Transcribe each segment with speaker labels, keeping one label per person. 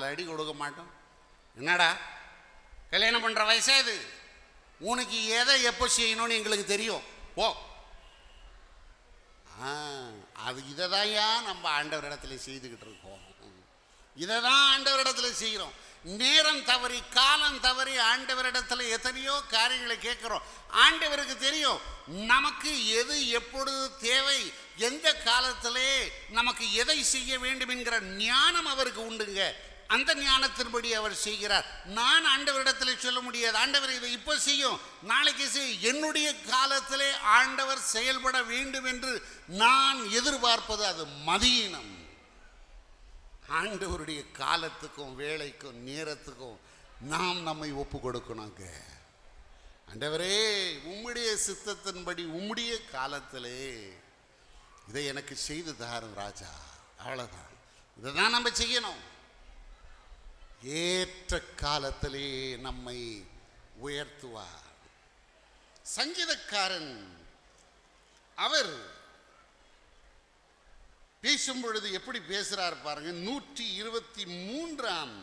Speaker 1: 4 அடி கொடுக்க மாட்டோம். என்னடா கல்யாணம் பண்ணுற வயசா இது, உனக்கு எதை எப்போ செய்யணும்னு எங்களுக்கு தெரியும் போ. அது இதை தான் நம்ம ஆண்டவரிடத்துல செய்துக்கிட்டு இருக்கோம். இதை தான் ஆண்டவரிடத்துல செய்கிறோம். நேரம் தவறி காலம் தவறி ஆண்டவரிடத்துல எத்தனையோ காரியங்களை கேட்குறோம். ஆண்டவருக்கு தெரியும் நமக்கு எது எப்பொழுது தேவை, எந்த காலத்திலே நமக்கு எதை செய்ய வேண்டும் என்கிற ஞானம் அவருக்கு உண்டுங்க. அந்த ஞானத்தின்படி அவர் செய்கிறார். நான் ஆண்டவரிடத்தில் சொல்ல முடியாது, ஆண்டவர் இதை இப்போ செய்யும் நாளைக்கு செய். என்னுடைய காலத்திலே ஆண்டவர் செயல்பட வேண்டும் என்று நான் எதிர்பார்ப்பது அது மதியினம். ஆண்டவருடைய காலத்துக்கும் வேலைக்கும் நேரத்துக்கும் நாம் நம்மை ஒப்பு கொடுக்கணுங்க. ஆண்டவரே உம்முடைய சித்தத்தின்படி உம்முடைய காலத்திலே இதை எனக்கு செய்து தாரும் ராஜா. அவ்வளோதான், இதை தான் நம்ம செய்யணும். ஏற்ற காலத்திலே நம்மை உயர்த்துவார். சங்கீதக்காரன் அவர் பேசும் பொழுது எப்படி பேசுறார் பாருங்க. 123ஆம்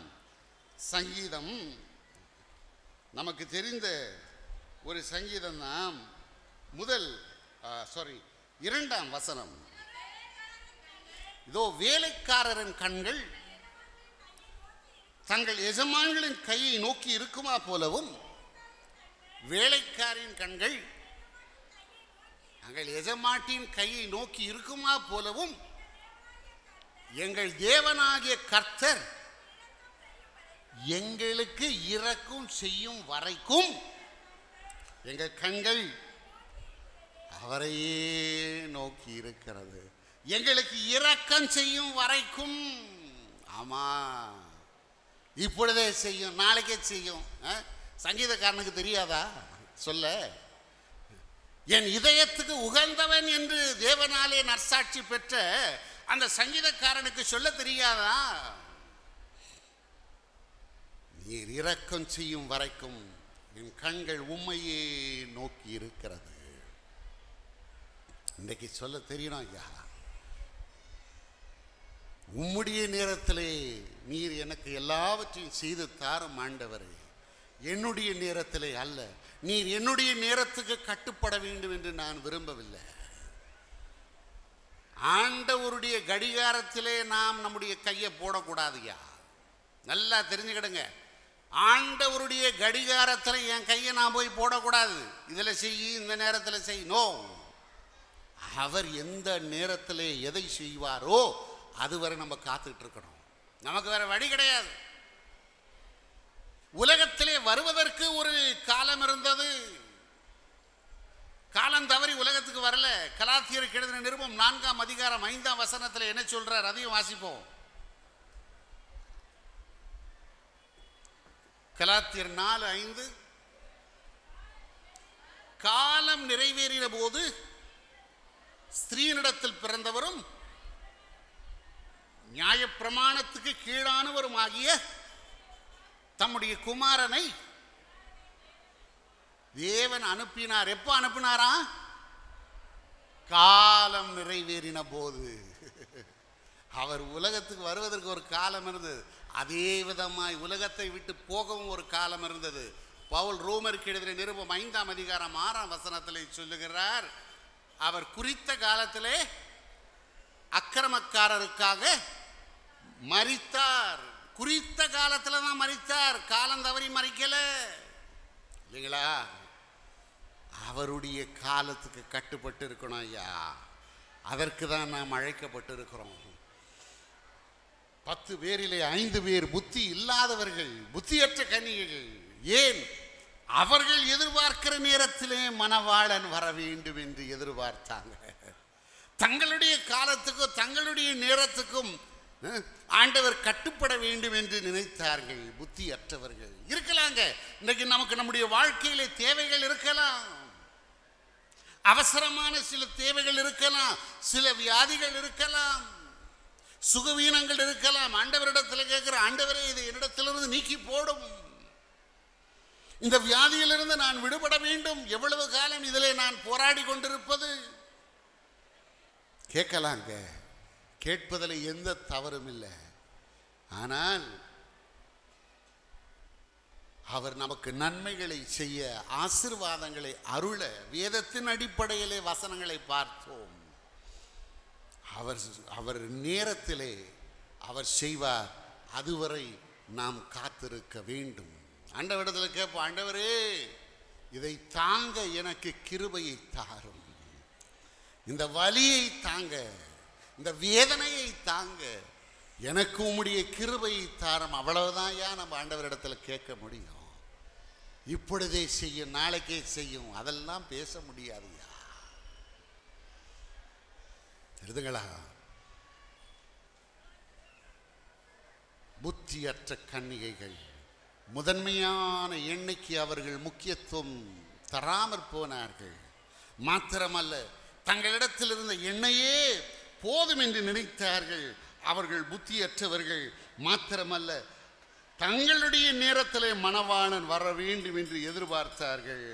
Speaker 1: சங்கீதம் நமக்கு தெரிந்த ஒரு சங்கீதம் தான். 2ஆம் வசனம். இதோ வேலைக்காரரின் கண்கள் தங்கள் எஜமான்களின் கையை நோக்கி இருக்குமா போலவும், வேலைக்காரின் கண்கள் தங்கள் எஜமாட்டின் கையை நோக்கி இருக்குமா போலவும், எங்கள் தேவனாகிய கர்த்தர் எங்களுக்கு இரக்கம் செய்யும் வரைக்கும் எங்கள் கண்கள் அவரையே நோக்கி இருக்கிறது. எங்களுக்கு இரக்கம் செய்யும் வரைக்கும். ஆமா, இப்பொழுதே செய்யும், நாளைக்கே செய்யும். சங்கீதக்காரனுக்கு தெரியாதா சொல்ல? என் இதயத்துக்கு உகந்தவன் என்று தேவனாலே நற்சாட்சி பெற்ற அந்த சங்கீதக்காரனுக்கு சொல்ல தெரியாதா? நீர் இரக்கம் செய்யும் வரைக்கும் என் கண்கள் உம்மையே நோக்கி இருக்கிறது. இன்றைக்கு சொல்ல தெரியணும் ஐயா, உம்முடைய நேரத்திலே நீர் எனக்கு எல்லாவற்றையும் செய்து தாரும் ஆண்டவரே, என்னுடைய நேரத்திலே அல்ல. நீர் என்னுடைய நேரத்துக்கு கட்டுப்பட வேண்டும் என்று நான் விரும்பவில்லை. ஆண்டவருடைய கடிகாரத்திலே நாம் நம்முடைய கையை போடக்கூடாதுயா. நல்லா தெரிஞ்சுக்கிடுங்க, ஆண்டவருடைய கடிகாரத்தில் என் கையை நான் போய் போடக்கூடாது. இதில் செய், இந்த நேரத்தில் செய். நோ, அவர் எந்த நேரத்தில் எதை செய்வாரோ அதுவரை நம்ம காத்துட்டு இருக்கணும். நமக்கு வேற வழி கிடையாது. உலகத்திலே வருவதற்கு ஒரு காலம் இருந்தது. காலம் தவறி உலகத்துக்கு வரல. கலாத்தியருக்கு எழுதின நிருபம் 4ஆம் அதிகாரம் 5ஆம் வசனத்தில் என்ன சொல்றார், அதையும் வாசிப்போம். கலாத்தியர் 4:5, காலம் நிறைவேறின போது ஸ்திரீனிடத்தில் பிறந்தவரும் நியாயப்பிரமாணத்துக்கு கீழானவரும் ஆகிய தம்முடைய குமாரனை தேவன் அனுப்பினார். எப்போ அனுப்பினாரா? காலம் நிறைவேறின போது. அவர் உலகத்துக்கு வருவதற்கு ஒரு காலம் இருந்தது. அதே விதமாய் உலகத்தை விட்டு போகவும் ஒரு காலம் இருந்தது. பவுல் ரோமருக்கு எழுதின நிருபம் 5ஆம் அதிகாரம் 6ஆம் வசனத்திலே சொல்லுகிறார், அவர் குறித்த காலத்திலே அக்கிரமக்காரருக்காக மரித்தார். குறித்த காலத்தில் தான் மரித்தார், காலம் தவறி மரிக்கல இல்லைங்களா? அவருடைய காலத்துக்கு கட்டுப்பட்டு இருக்கணும் ஐயா. அதற்கு தான் நாம் அழைக்கப்பட்டு இருக்கிறோம். 10 பேரிலே 5 பேர் புத்தி இல்லாதவர்கள், புத்தியற்ற கன்னிகைகள். ஏன்? அவர்கள் எதிர்பார்க்கிற நேரத்திலே மணவாளன் வர வேண்டும் என்று எதிர்பார்த்தாங்க. தங்களுடைய காலத்துக்கும் தங்களுடைய நேரத்துக்கும் ஆண்டவர் கட்டுப்பட வேண்டும் என்று நினைத்தார்கள். புத்தியற்றவர்கள் இருக்கலாங்க. இன்றைக்கு நமக்கு நம்முடைய வாழ்க்கையிலே தேவைகள் இருக்கலாம், அவசரமான சில தேவைகள் இருக்கலாம், சில வியாதிகள் இருக்கலாம், சுகவீனங்கள் இருக்கலாம். ஆண்டவரிடத்தில் கேட்கிற, ஆண்டவரே இதை என்னிடத்திலிருந்து நீக்கி போடும், இந்த வியாதியிலிருந்து நான் விடுபட வேண்டும், எவ்வளவு காலம் இதிலே நான் போராடி கொண்டிருப்பது. கேட்கலாங்க, கேட்பதில் எந்த தவறும் இல்லை. ஆனால் அவர் நமக்கு நன்மைகளை செய்ய, ஆசீர்வாதங்களை அருள வேதத்தின் அடிப்படையிலே வசனங்களை பார்த்தோம். அவர் நேரத்திலே அவர் செய்வார். அதுவரை நாம் காத்திருக்க வேண்டும். ஆண்டவரிடத்தில் கேட்போம், ஆண்டவரே இதை தாங்க எனக்கு கிருபையை தாரும், இந்த வலியை தாங்க, இந்த வேதனையை தாங்க எனக்கு உம்முடைய கிருபையை தாரும். அவ்வளவுதான் நம்ம ஆண்டவரிடத்தில் கேட்க முடியும். இப்பொழுதே செய்யும், நாளைக்கே செய்யும், அதெல்லாம் பேச முடியாதுயா. தெரிதுங்களா? புத்தியற்ற கன்னிகைகள் முதன்மையான எண்ணெய்க்கு அவர்கள் முக்கியத்துவம் தராமற் போனார்கள். மாத்திரமல்ல, தங்களிடத்தில் இருந்த எண்ணெயே போதும் என்று நினைத்தார்கள். அவர்கள் புத்தியற்றவர்கள். மாத்திரமல்ல, தங்களுடைய நேரத்திலே மணவாளன் வர வேண்டும் என்று எதிர்பார்த்தார்கள்.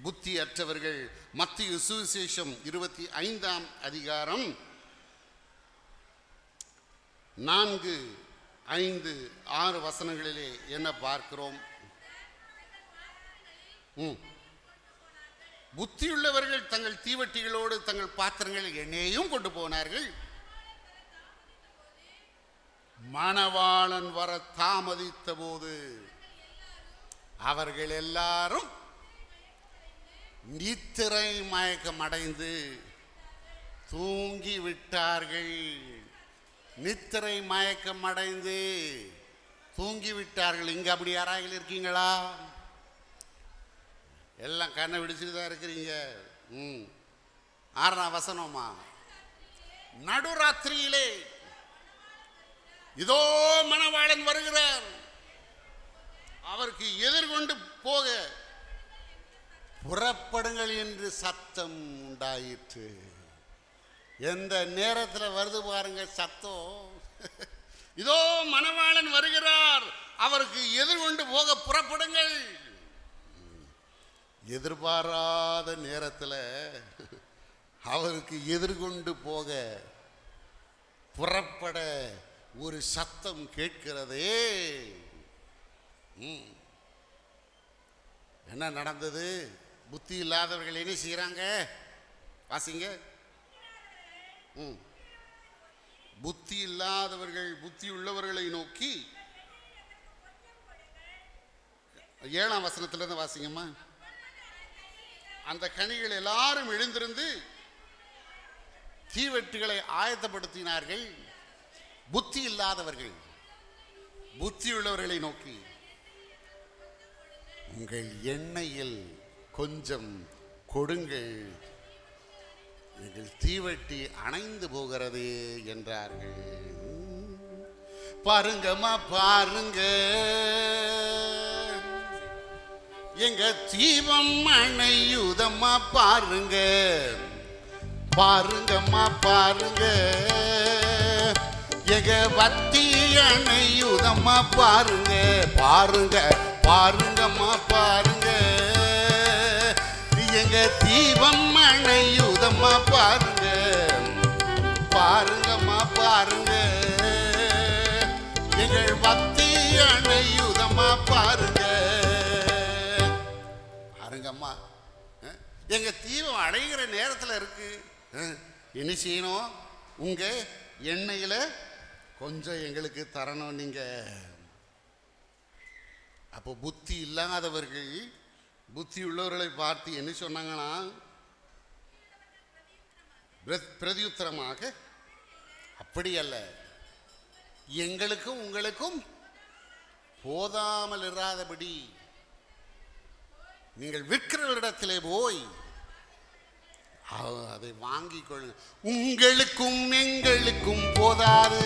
Speaker 1: புத்தியற்றவர்கள். மத்தேயு சுவிசேஷம் 25ஆம் அதிகாரம் 4, 5, 6 வசனங்களிலே என்ன பார்க்கிறோம்? புத்தியுள்ளவர்கள் தங்கள் தீவட்டிகளோடு தங்கள் பாத்திரங்களில் எண்ணெயையும் கொண்டு போனார்கள். மணவாளன் வர தாமதித்த போது அவர்கள் எல்லாரும் நித்திரை மயக்கம் அடைந்து தூங்கி விட்டார்கள். நித்திரை மயக்கம் அடைந்து தூங்கிவிட்டார்கள். இங்க அப்படி யாராவது இருக்கீங்களா? எல்லாம் கண்ணை விடிச்சுட்டு தான் இருக்கிறீங்க. 6ஆம் வசனமா, நடுராத்திரியிலே இதோ மணவாளன் வருகிறார், அவருக்கு எதிர்கொண்டு போக புறப்படுங்கள் என்று சத்தம் உண்டாயிற்று. எந்த நேரத்தில் வருது பாருங்க சத்தம். இதோ மணவாளன் வருகிறார், அவருக்கு எதிர்கொண்டு போக புறப்படுங்கள். எதிர்பாராத நேரத்தில் அவருக்கு எதிர்கொண்டு போக புறப்பட ஒரு சத்தம் கேட்கிறதே. என்ன நடந்தது? புத்தி இல்லாதவர்கள் என்ன செய்யறாங்க? வாசிங்க. புத்தி இல்லாதவர்கள் புத்தி உள்ளவர்களை நோக்கி, 7ஆம் வசனத்திலிருந்து வாசிங்கம்மா. அந்த கனிகள் எல்லாரும் எழுந்திருந்து தீவெட்டுகளை ஆயத்தப்படுத்தினார்கள். புத்தி இல்லாதவர்கள் புத்தி உள்ளவர்களை நோக்கி, உங்கள் எண்ணெயில் கொஞ்சம் கொடுங்கள், எங்கள் தீவெட்டி அணைந்து போகிறது என்றார்கள். பாருங்கம்மா பாருங்க, எங்க தீபம் அணையுதம்மா பாருங்க. பாருங்கம்மா பாருங்க, எங்க வத்தி அணையுதம்மா பாருங்க. பாருங்க பாருங்கம்மா பாருங்க, எங்க தீபம் அணையுதம்மா பாருங்க. பாருங்கம்மா பாருங்க, எங்கள் வத்தி அணையுதம்மா பாருங்க. பாருங்கம்மா, எங்க தீபம் அடைகிற நேரத்தில் இருக்கு. என்ன செய்யணும்? உங்க எண்ணெயில கொஞ்சம் எங்களுக்கு தரணும் நீங்க. அப்போ புத்தி இல்லாதவர்கள் புத்தி உள்ளவர்களை பார்த்து என்ன சொன்னாங்கன்னா, பிரதியுத்தரமாக, அப்படி அல்ல, எங்களுக்கும் உங்களுக்கும் போதாமல் இராதபடி நீங்கள் விற்கிறவரிடத்திலே போய் அதை வாங்கிக் கொள்ளுங்க. உங்களுக்கும் எங்களுக்கும் போதாது,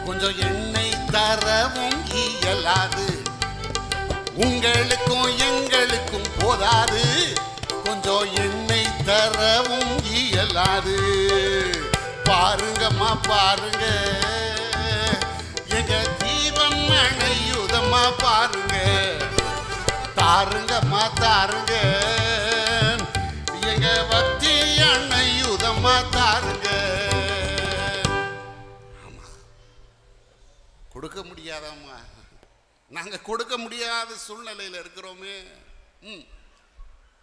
Speaker 1: கொஞ்சம் எண்ணெய் தரவும் இயலாது. உங்களுக்கும் எங்களுக்கும் போதாது, கொஞ்சம் எண்ணெய் தரவும் இயலாது. பாருங்கம்மா பாருங்க, எங்க தீபம் அணையுதம்மா பாருங்க. தாருங்கம்மா தாருங்க, எங்க வத்தி அணையுதம்மா தாருங்க. ஆமா, கொடுக்க முடியாதம்மா. நாங்கள் கொடுக்க முடியாத சூழ்நிலையில் இருக்கிறோமே.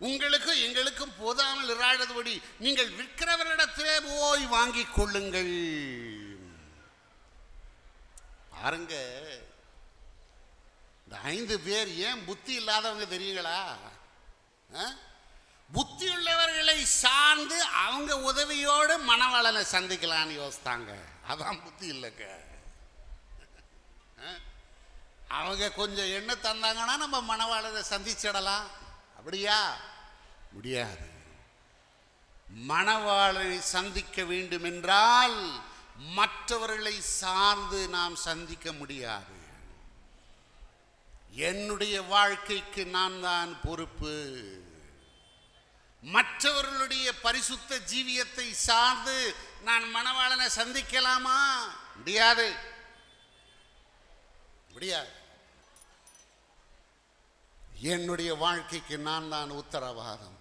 Speaker 1: உங்களுக்கும் எங்களுக்கும் போதாமல் இராதபடி நீங்கள் விற்கிறவரிடத்திலே போய் வாங்கிக் கொள்ளுங்கள். பாருங்க, இந்த 5 பேர் ஏன் புத்தி இல்லாதவங்க தெரியுங்களா? புத்தி உள்ளவர்களை சார்ந்து அவங்க உதவியோடு மணவாளனை சந்திக்கலான்னு யோசித்தாங்க. அதான் புத்தி இல்லைங்க. அவங்க கொஞ்சம் எண்ணெய் தந்தாங்கன்னா நம்ம மணவாளனை சந்திச்சிடலாம். அப்படியா? முடியாது. மணவாளனை சந்திக்க வேண்டும் என்றால் மற்றவர்களை சார்ந்து நாம் சந்திக்க முடியாது. என்னுடைய வாழ்க்கைக்கு நான் தான் பொறுப்பு. மற்றவர்களுடைய பரிசுத்த ஜீவியத்தை சார்ந்து நான் மணவாளனை சந்திக்கலாமா? முடியாது, முடியாது. என்னுடைய வாழ்க்கைக்கு நான் தான் உத்தரவாதம்.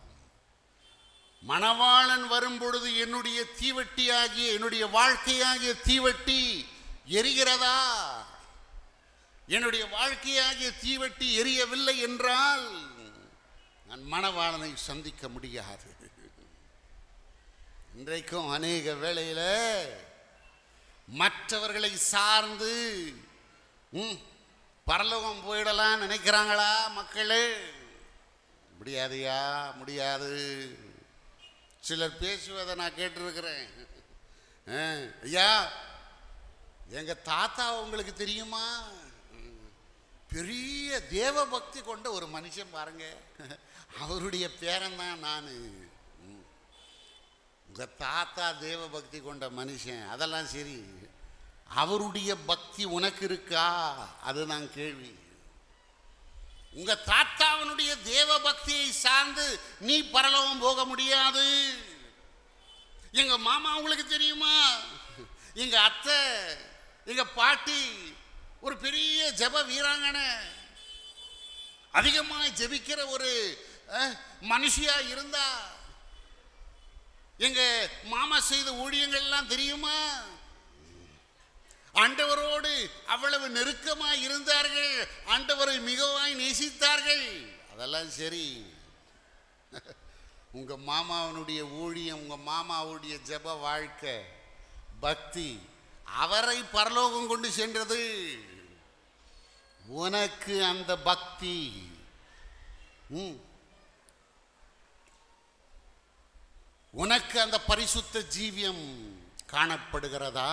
Speaker 1: மணவாளன் வரும் பொழுது என்னுடைய தீவட்டியாகிய என்னுடைய வாழ்க்கையாகிய தீவட்டி எரிகிறதா? என்னுடைய வாழ்க்கையாகிய தீவட்டி எரியவில்லை என்றால் நான் மணவாளனை சந்திக்க முடியாது. இன்றைக்கும் அநேக வேளையில் மற்றவர்களை சார்ந்து பரலோகம் போயிடலாம் நினைக்கிறாங்களா மக்களே? முடியாதுயா, முடியாது. சிலர் பேசுவதை நான் கேட்டிருக்கிறேன். ஐயா, எங்க தாத்தா உங்களுக்கு தெரியுமா? பெரிய தேவ பக்தி கொண்ட ஒரு மனுஷன் பாருங்க, அவருடைய பேரன் தான் நான். உங்க தாத்தா தேவ பக்தி கொண்ட மனுஷன், அதெல்லாம் சரி, அவருடைய பக்தி உனக்கு இருக்கா? அதுதான் கேள்வி. உங்க தாத்தாவனுடைய தேவ பக்தியை சார்ந்து நீ பரலோகம் போக முடியாது. எங்க மாமா உங்களுக்கு தெரியுமா? எங்க அத்தை, எங்க பாட்டி ஒரு பெரிய ஜெப வீராங்கனை, அதிகமாக ஜெபிக்கிற ஒரு மனுஷியா இருந்தா. எங்க மாமா செய்த ஊழியங்கள் எல்லாம் தெரியுமா? ஆண்டவரோடு அவ்வளவு நெருக்கமாய் இருந்தார்கள், ஆண்டவரை மிகவும் நேசித்தார்கள். அதெல்லாம் சரி, உங்க மாமாவனுடைய ஊழியம், உங்க மாமாவுடைய ஜெப வாழ்க்கை, பக்தி அவரை பரலோகம் கொண்டு சென்றது. உனக்கு அந்த பக்தி, உனக்கு அந்த பரிசுத்த ஜீவியம் காணப்படுகிறதா?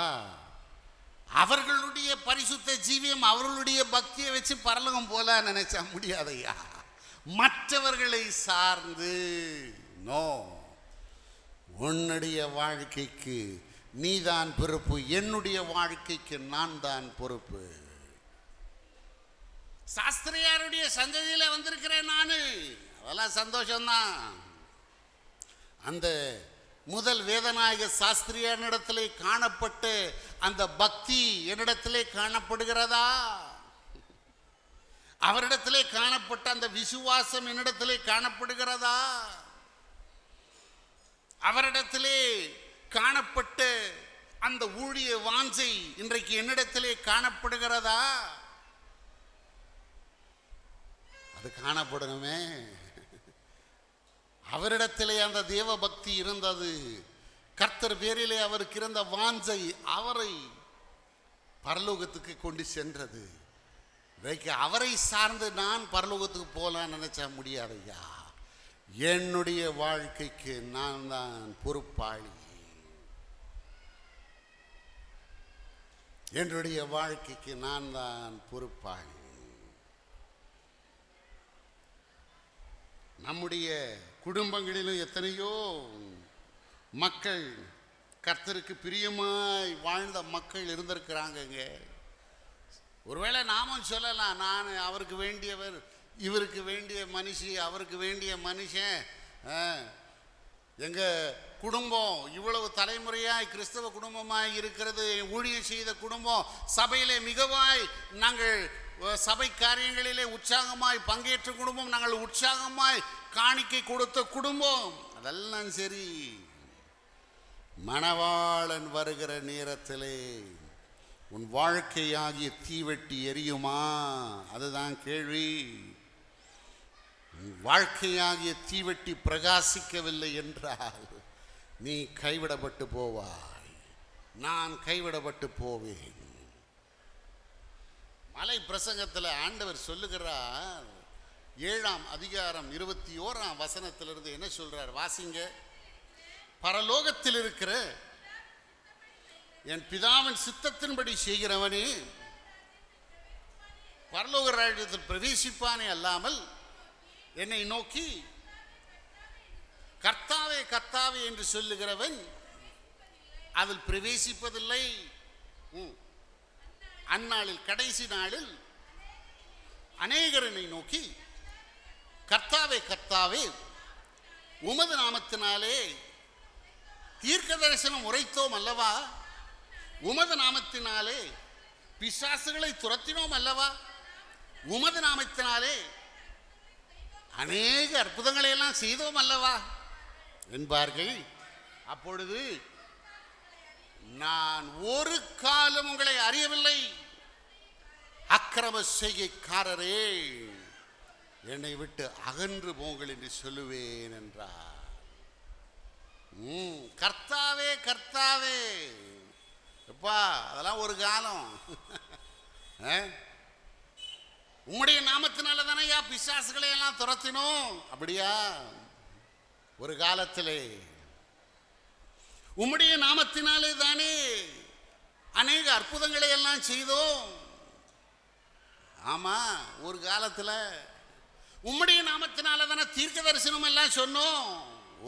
Speaker 1: அவர்களுடைய பரிசுத்த ஜீவியம், அவர்களுடைய பக்தியை வச்சு பரலோகம் போல நினைச்சா முடியாதையா. மற்றவர்களை சார்ந்து நோ, உன்னுடைய வாழ்க்கைக்கு நீதான் பொறுப்பு, என்னுடைய வாழ்க்கைக்கு நான் தான் பொறுப்பு. சாஸ்திரியாருடைய சந்ததியில வந்திருக்கிறேன் நானு, அதெல்லாம் சந்தோஷம்தான். அந்த முதல் வேதநாயக சாஸ்திரியாரிடத்திலே காணப்பட்ட அந்த பக்தி என்னிடத்திலே காணப்படுகிறதா? அவரிடத்திலே காணப்பட்ட அந்த விசுவாசம் என்னிடத்திலே காணப்படுகிறதா? அவரிடத்திலே காணப்பட்ட அந்த ஊழிய வாஞ்சை இன்றைக்கு என்னிடத்திலே காணப்படுகிறதா? அது காணப்படணுமே. அவரிடத்திலே அந்த தேவ பக்தி இருந்தது, கர்த்தர் பேரிலே அவருக்கு இருந்த வாஞ்சை அவரை பரலோகத்துக்கு கொண்டு சென்றது. அவரை சார்ந்து நான் பரலோகத்துக்கு போகலான்னு நினைச்சா முடியாதையா. என்னுடைய வாழ்க்கைக்கு நான் தான் பொறுப்பாளி. என்னுடைய வாழ்க்கைக்கு நான் தான் பொறுப்பாளி. நம்முடைய குடும்பங்களிலும் எத்தனையோ மக்கள், கர்த்தருக்கு பிரியமாய் வாழ்ந்த மக்கள் இருந்திருக்கிறாங்கங்க. ஒருவேளை நாமும் சொல்லலாம், நான் அவருக்கு வேண்டியவர், இவருக்கு வேண்டிய மனுஷி, அவருக்கு வேண்டிய மனுஷன். எங்கள் குடும்பம் இவ்வளவு தலைமுறையாய் கிறிஸ்தவ குடும்பமாய் இருக்கிறது, ஊழியம் செய்த குடும்பம், சபையிலே மிகவாய் நாங்கள் சபை காரியங்களிலே உற்சாகமாய் பங்கேற்ற குடும்பம், நாங்கள் உற்சாகமாய் காணிக்கை கொடுத்த குடும்பம். அதெல்லாம் சரி, மணவாளன் வருகிற நேரத்திலே உன் வாழ்க்கையாகிய தீவெட்டி எரியுமா? அதுதான் கேள்வி. உன் வாழ்க்கையாகிய தீவெட்டி பிரகாசிக்கவில்லை என்றால் நீ கைவிடப்பட்டு போவாய், நான் கைவிடப்பட்டு போவேன். மலை பிரசங்கத்தில் ஆண்டவர் சொல்லுகிறார், 7ஆம் அதிகாரம் 21ஆம் வசனத்திலிருந்து என்ன சொல்றார் வாசிங்க. பரலோகத்தில் இருக்கிற என் பிதாவின் சித்தத்தின்படி செய்கிறவனே பரலோக ராஜ்யத்தில் பிரவேசிப்பானே அல்லாமல் என்னை நோக்கி கர்த்தாவே கர்த்தாவே என்று சொல்லுகிறவன் அதில் பிரவேசிப்பதில்லை. அந்நாளில் கடைசி நாளில் அநேகர் என்னை நோக்கி கர்த்தாவே கர்த்தாவே உமது நாமத்தினாலே தீர்க்க தரிசனம் உரைத்தோம் அல்லவா, உமது நாமத்தினாலே பிசாசுகளை துரத்தினோம் அல்லவா, உமது நாமத்தினாலே அநேக அற்புதங்களை எல்லாம் செய்தோம் அல்லவா என்பார்கள். அப்பொழுது நான் ஒரு காலம் உங்களை அறியவில்லை, அக்கிரம செய்கைக்காரரே என்னை விட்டு அகன்று போங்கள் என்று சொல்லுவேன் என்றார். கர்த்தாவே கர்த்தாவே, எப்பா அதெல்லாம் ஒரு காலம். உம்முடைய நாமத்தினால தானேயா பிசாசுகளை எல்லாம் துரத்தினோம், அப்படியா? ஒரு காலத்திலே உம்முடைய நாமத்தினாலே தானே அநேக அற்புதங்களை எல்லாம் செய்தோம். ஆமா, ஒரு காலத்தில் உம்முடைய நாமத்தினால தானே தீர்க்க தரிசனம் எல்லாம் சொன்னோம்.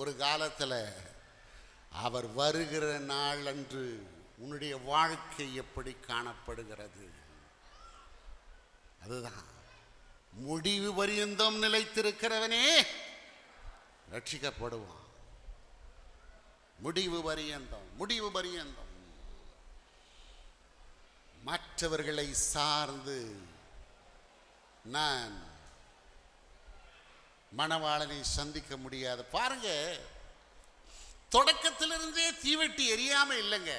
Speaker 1: ஒரு காலத்தில் அவர் வருகிற நாள் அன்று உன்னுடைய வாழ்க்கை எப்படி காணப்படுகிறது? அதுதான் முடிவு பரியந்தம் நிலைத்திருக்கிறவனே ரட்சிக்கப்படுவான். முடிவு பரியந்தம், முடிவு பரியந்தம். மற்றவர்களை சார்ந்து நான் மணவாளனை சந்திக்க முடியாது. பாருங்க, தொடக்கத்திலிருந்தே தீவெட்டி எரியாம இல்லைங்க.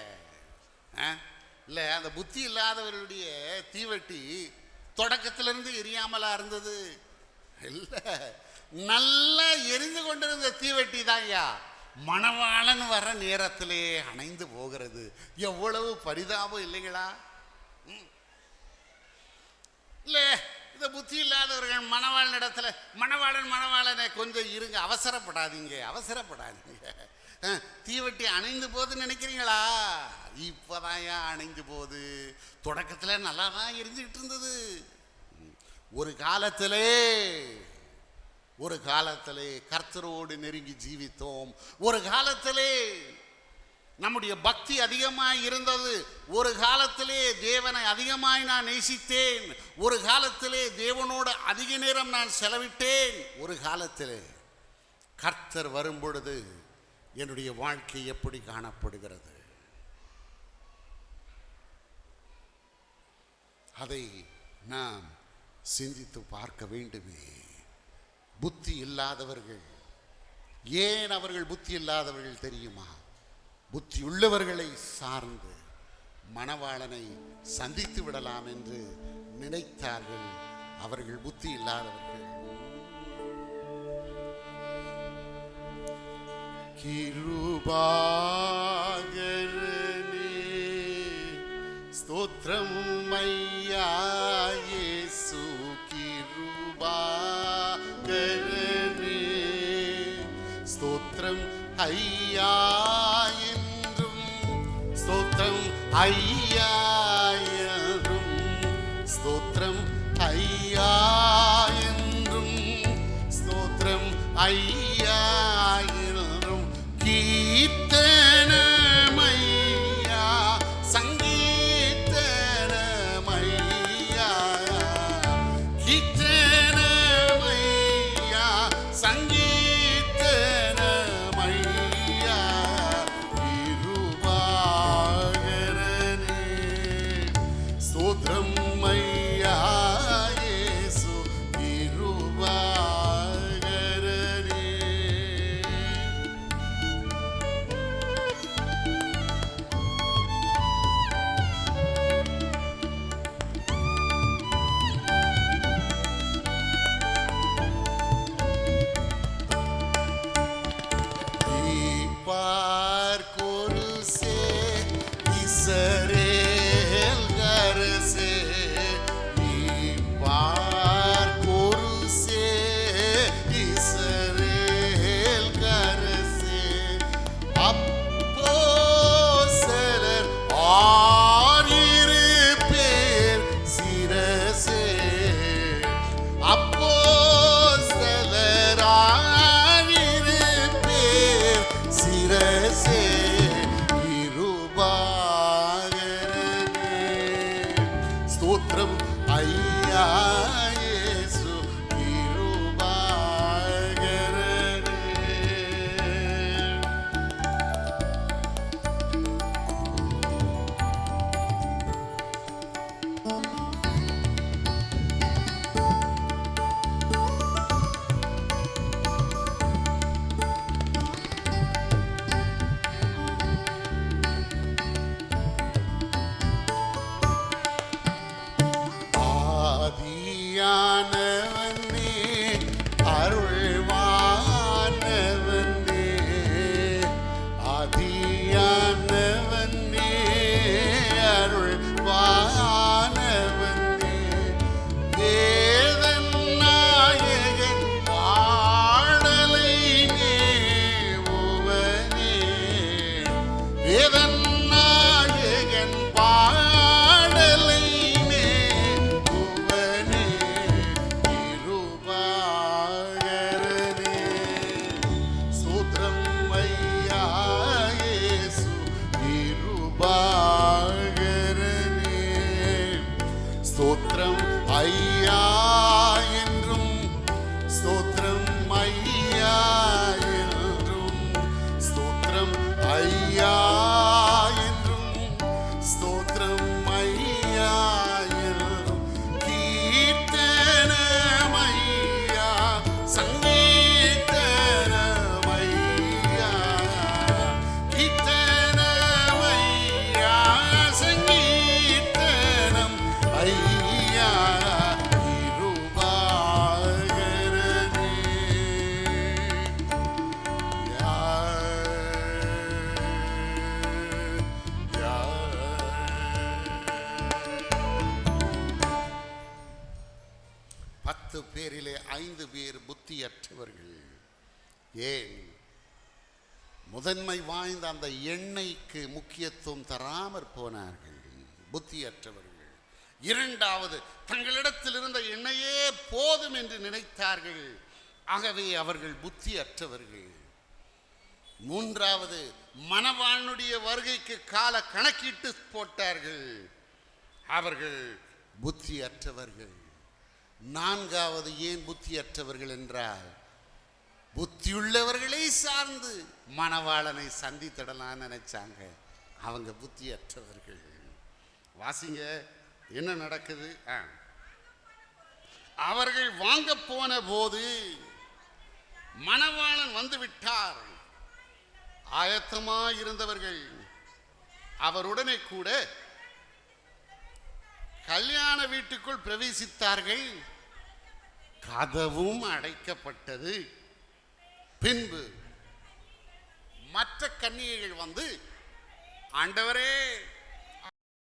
Speaker 1: இல்லை, அந்த புத்தி இல்லாதவர்களுடைய தீவெட்டி தொடக்கத்திலிருந்து எரியாமலா இருந்தது இல்லை, நல்லா எரிந்து கொண்டிருந்த தீவெட்டி தான் ஐயா மணவாளன் வர நேரத்திலே அணைந்து போகிறது. எவ்வளவு பரிதாபம் இல்லைங்களா? இல்லை, இந்த புத்தி இல்லாதவர்கள் மணவாளன் இடத்துல மணவாளனை கொஞ்சம் இருங்க, அவசரப்படாதீங்க, அவசரப்படாதீங்க. தீவெட்டி அணைந்து போகுதுன்னு நினைக்கிறீங்களா? இப்போதான் அணைந்து போகுது. தொடக்கத்தில் நல்லா தான் எரிஞ்சுக்கிட்டு இருந்தது. ஒரு காலத்திலே கர்த்தரோடு நெருங்கி ஜீவித்தோம். ஒரு காலத்திலே நம்முடைய பக்தி அதிகமாய் இருந்தது. ஒரு காலத்திலே தேவனை அதிகமாய் நான் நேசித்தேன். ஒரு காலத்திலே தேவனோடு அதிக நேரம் நான் செலவிட்டேன். ஒரு காலத்திலே கர்த்தர் வரும்பொழுது என்னுடைய வாழ்க்கை எப்படி காணப்படுகிறது? அதை நாம் சிந்தித்து பார்க்க வேண்டுமே. புத்தி இல்லாதவர்கள், ஏன் அவர்கள் புத்தி இல்லாதவர்கள் தெரியுமா? புத்தி உள்ளவர்களை சார்ந்து மணவாளனை சந்தித்து விடலாம் என்று நினைத்தார்கள். அவர்கள் புத்தி இல்லாதவர்கள். கிருபாகரனே ஸ்தோத்திரம் ஐயா இயேசு, கிருபாகரனே ஸ்தோத்திரம் ஐயா என்றும், ஸ்தோத்திரம் ஐயா என்றும், ஸ்தோத்திரம் ஐயா என்றும், ஸ்தோத்திரம் ஐயா என்றும், கீர்த்தனமையா சங்கீர்த்தனமையா, கீர்த்தனமையா சங்கீர்த்தனமையா, கிருபாகரனே ஸ்தோத்திரம் ஐயா இயேசு, கிருபாகரனே. ஐயா என்றும் ஸ்தோத்திரம், ஐயா என்றும் ஸ்தோத்திரம், ஐயா என்றும் ஸ்தோத்திரம், ஐயா என்றும் கீர்த்தனம், ஐயா சங்கீர்த்தனம், ஐயா கீர்த்தனம், ஐயா சங்கீர்த்தனம், ஐயா கிருபாகரனே. பத்து பேரிலே 5 பேர் புத்தியற்றவர்கள். ஏன்? முதன்மை வாய்ந்த அந்த எண்ணெய்க்கு முக்கியத்துவம் தராமற் போனார்கள், புத்தியற்றவர்கள். இரண்டாவது, தங்களிடத்தில் இருந்த எண்ணெயே போதும் என்று நினைத்தார்கள், ஆகவே அவர்கள் புத்தியற்றவர்கள். மூன்றாவது, மணவாளனுடைய வருகைக்கு கால கணக்கிட்டு போட்டார்கள், அவர்கள் புத்தியற்றவர்கள். நான்காவது, ஏன் புத்தியற்றவர்கள் என்றால், புத்தியுள்ளவர்களை சார்ந்து மணவாளனை சந்தித்திடலான்னு நினைச்சாங்க, அவங்க புத்தியற்றவர்கள். வாசிங்க என்ன நடக்குது. அவர்கள் வாங்க போன போது மணவாளன் வந்து விட்டார். ஆயத்தமாய் இருந்தவர்கள் அவருடனே கூட கல்யாண வீட்டுக்குள் பிரவேசித்தார்கள். கதவும் அடைக்கப்பட்டது. பின்பு மற்ற கன்னிகைகள் வந்து, ஆண்டவரே